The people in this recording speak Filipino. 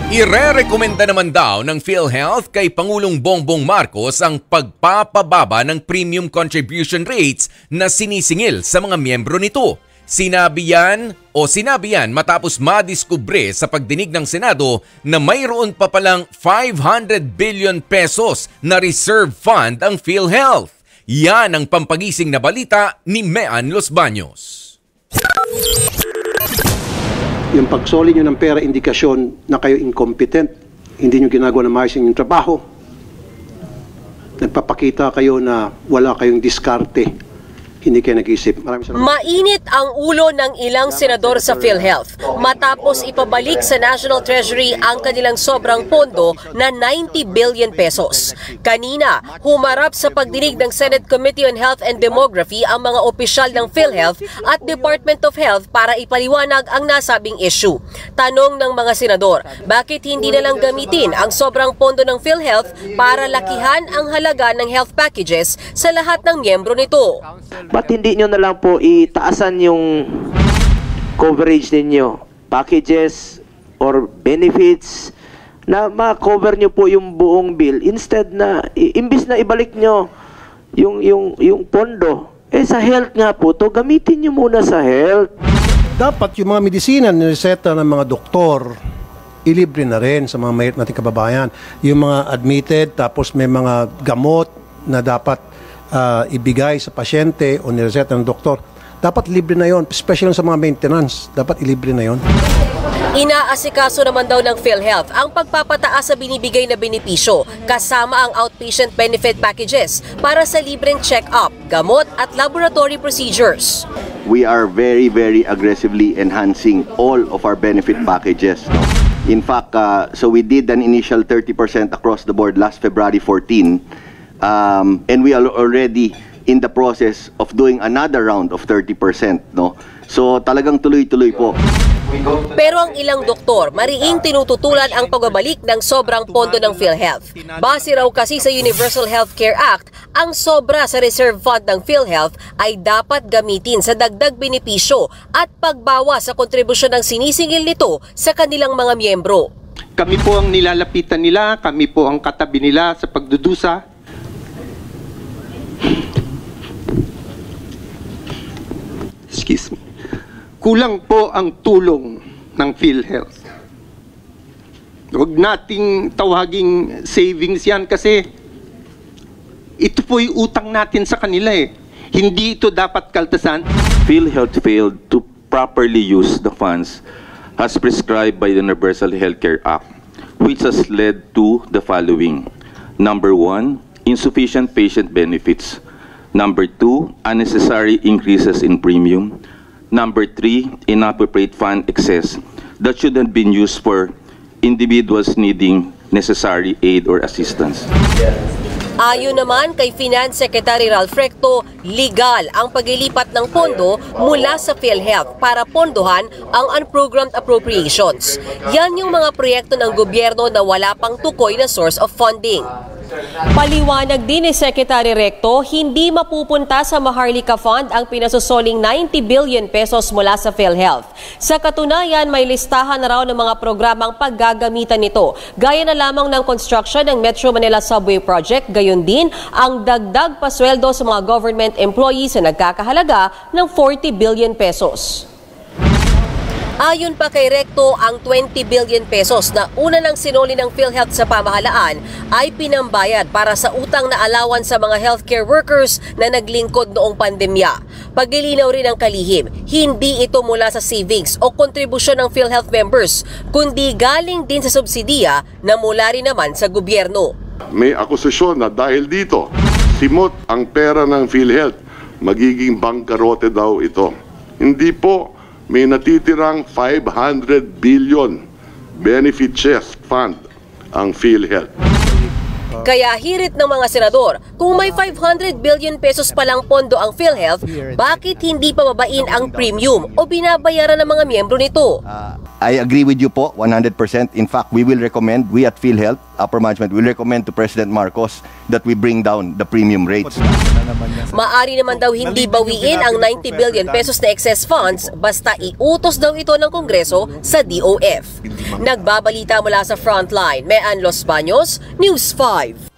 Ire-rekomenda naman daw ng PhilHealth kay Pangulong Bongbong Marcos ang pagpapababa ng premium contribution rates na sinisingil sa mga miyembro nito. Sinabi yan matapos madiskubre sa pagdinig ng Senado na mayroon pa palang 500 billion pesos na reserve fund ang PhilHealth. Yan ang pampagising na balita ni Mean Los Baños. Yung pagsoli nyo ng pera, indikasyon na kayo incompetent, hindi nyo ginagawa na maayos yung trabaho. Nagpapakita kayo na wala kayong diskarte, hindi kayo nag-isip. Mainit ang ulo ng ilang senador sa PhilHealth matapos ipabalik sa National Treasury ang kanilang sobrang pondo na 90 billion pesos. Kanina, humarap sa pagdinig ng Senate Committee on Health and Demography ang mga opisyal ng PhilHealth at Department of Health para ipaliwanag ang nasabing issue. Tanong ng mga senador, bakit hindi na lang gamitin ang sobrang pondo ng PhilHealth para lakihan ang halaga ng health packages sa lahat ng miyembro nito? Ba't hindi nyo na lang po itaasan yung coverage ninyo, packages or benefits na ma-cover nyo po yung buong bill instead na imbis na ibalik nyo yung pondo sa health nga po to, gamitin nyo muna sa health. Dapat yung mga medisina nireseta ng mga doktor ilibre na rin sa mga mahirap nating kababayan. Yung mga admitted tapos may mga gamot na dapat ibigay sa pasyente o nireseta ng doktor, dapat libre na yon, especially sa mga maintenance, dapat ilibre na yon. Inaasikaso naman daw ng PhilHealth ang pagpapataas sa binibigay na benepisyo kasama ang outpatient benefit packages para sa libreng check-up, gamot at laboratory procedures. We are very aggressively enhancing all of our benefit packages. In fact, so we did an initial 30% across the board last February 14. And we are already in the process of doing another round of 30%, no? So talagang tuloy-tuloy po. Pero ang ilang doktor, mariing tinututulan ang pagbabalik ng sobrang pondo ng PhilHealth. Base raw kasi sa Universal Healthcare Act, ang sobra sa reserve fund ng PhilHealth ay dapat gamitin sa dagdag benepisyo at pagbawa sa kontribusyon ng sinisingil nito sa kanilang mga miyembro. Kami po ang nilalapitan nila, kami po ang katabi nila sa pagdudusa. Excuse me. Kulang po ang tulong ng PhilHealth. Huwag nating tawaging savings yan kasi ito po yung utang natin sa kanila eh. Hindi ito dapat kaltasan. PhilHealth failed to properly use the funds as prescribed by the Universal Healthcare Act, which has led to the following. Number 1, insufficient patient benefits. Number 2, unnecessary increases in premium. Number 3, inappropriate fund excess that should have been used for individuals needing necessary aid or assistance. Ayon naman kay Finance Secretary Ralph Recto, legal ang paglilipat ng pondo mula sa PhilHealth para pondohan ang unprogrammed appropriations. Yan yung mga proyekto ng gobyerno na wala pang tukoy na source of funding. Paliwanag din ni Secretary Recto, hindi mapupunta sa Maharlika Fund ang pinasusoling 90 billion pesos mula sa PhilHealth. Sa katunayan, may listahan na raw ng mga programang paggagamitan nito, gaya na lamang ng construction ng Metro Manila Subway Project, gayon din ang dagdag pasweldo sa mga government employees na nagkakahalaga ng 40 billion pesos. Ayon pa kay Recto, ang 20 billion pesos na una nang sinuli ng PhilHealth sa pamahalaan ay pinambayad para sa utang na alawan sa mga healthcare workers na naglingkod noong pandemya. Paglilinaw rin ng kalihim, hindi ito mula sa savings o kontribusyon ng PhilHealth members, kundi galing din sa subsidiya na mula rin naman sa gobyerno. May akusasyon na dahil dito, simot ang pera ng PhilHealth, magiging bangkarote daw ito. Hindi po. May natitirang 500 billion benefit chest fund ang PhilHealth. Kaya hirit ng mga senador, kung may 500 billion pesos palang pondo ang PhilHealth, bakit hindi pababain ang premium o binabayaran ng mga miyembro nito? I agree with you po, 100%. In fact, we at PhilHealth, upper management, will recommend to President Marcos that we bring down the premium rates. Maari naman daw hindi bawiin ang 90 billion pesos na excess funds basta iutos daw ito ng Kongreso sa DOF. Nagbabalita mula sa Frontline, Mean Los Baños, News 5.